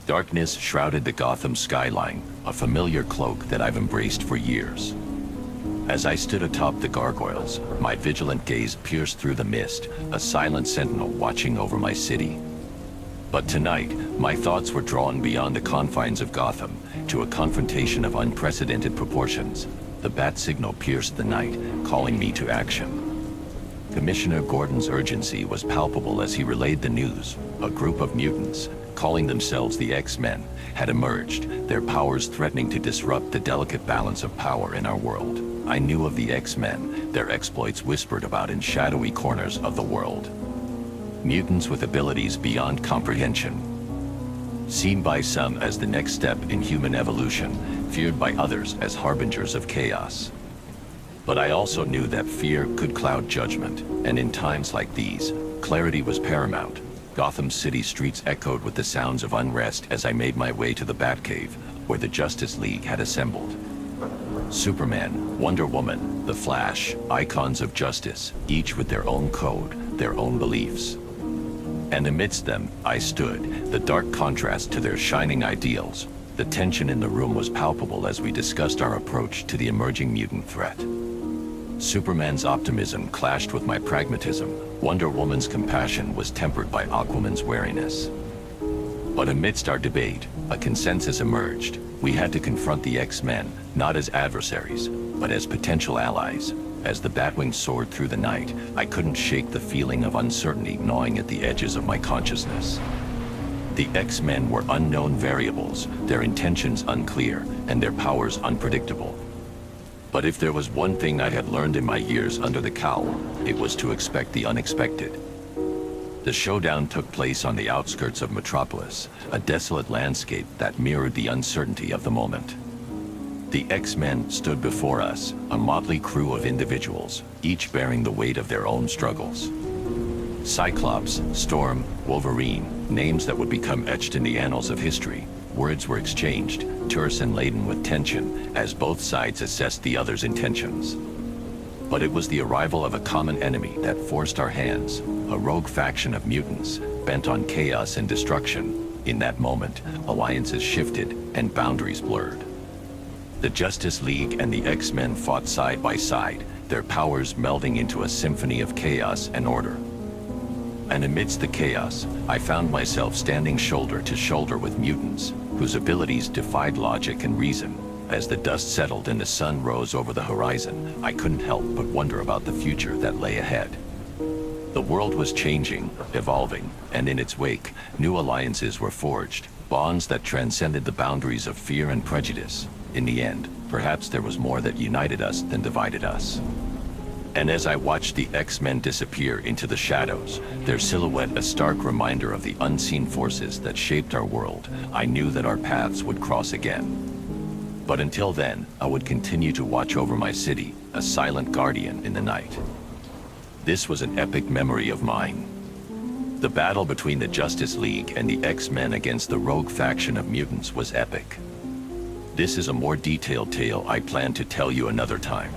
Darkness shrouded the Gotham skyline, a familiar cloak that I've embraced for years. As I stood atop the gargoyles, my vigilant gaze pierced through the mist, a silent sentinel watching over my city. But tonight, my thoughts were drawn beyond the confines of Gotham, to a confrontation of unprecedented proportions. The bat signal pierced the night, calling me to action. Commissioner Gordon's urgency was palpable as he relayed the news. A group of mutants, calling themselves the X-Men, had emerged, their powers threatening to disrupt the delicate balance of power in our world. I knew of the X-Men, their exploits whispered about in shadowy corners of the world. Mutants with abilities beyond comprehension. Seen by some as the next step in human evolution, feared by others as harbingers of chaos. But I also knew that fear could cloud judgment, and in times like these, clarity was paramount. Gotham City streets echoed with the sounds of unrest as I made my way to the Batcave, where the Justice League had assembled. Superman, Wonder Woman, the Flash, icons of justice, each with their own code, their own beliefs. And amidst them, I stood, the dark contrast to their shining ideals. The tension in the room was palpable as we discussed our approach to the emerging mutant threat. Superman's optimism clashed with my pragmatism. Wonder Woman's compassion was tempered by Aquaman's wariness. But amidst our debate, a consensus emerged. We had to confront the X-Men, not as adversaries, but as potential allies. As the Batwing soared through the night, I couldn't shake the feeling of uncertainty gnawing at the edges of my consciousness. The X-Men were unknown variables, their intentions unclear, and their powers unpredictable. But if there was one thing I had learned in my years under the cowl, it was to expect the unexpected. The showdown took place on the outskirts of Metropolis, a desolate landscape that mirrored the uncertainty of the moment. The X-Men stood before us, a motley crew of individuals, each bearing the weight of their own struggles. Cyclops, Storm, Wolverine, names that would become etched in the annals of history. Words were exchanged, terse and laden with tension, as both sides assessed the other's intentions. But it was the arrival of a common enemy that forced our hands, a rogue faction of mutants, bent on chaos and destruction. In that moment, alliances shifted and boundaries blurred. The Justice League and the X-Men fought side by side, their powers melding into a symphony of chaos and order. And amidst the chaos, I found myself standing shoulder to shoulder with mutants, whose abilities defied logic and reason. As the dust settled and the sun rose over the horizon, I couldn't help but wonder about the future that lay ahead. The world was changing, evolving, and in its wake, new alliances were forged, bonds that transcended the boundaries of fear and prejudice. In the end, perhaps there was more that united us than divided us. And as I watched the X-Men disappear into the shadows, their silhouette a stark reminder of the unseen forces that shaped our world, I knew that our paths would cross again. But until then, I would continue to watch over my city, a silent guardian in the night. This was an epic memory of mine. The battle between the Justice League and the X-Men against the rogue faction of mutants was epic. This is a more detailed tale I plan to tell you another time.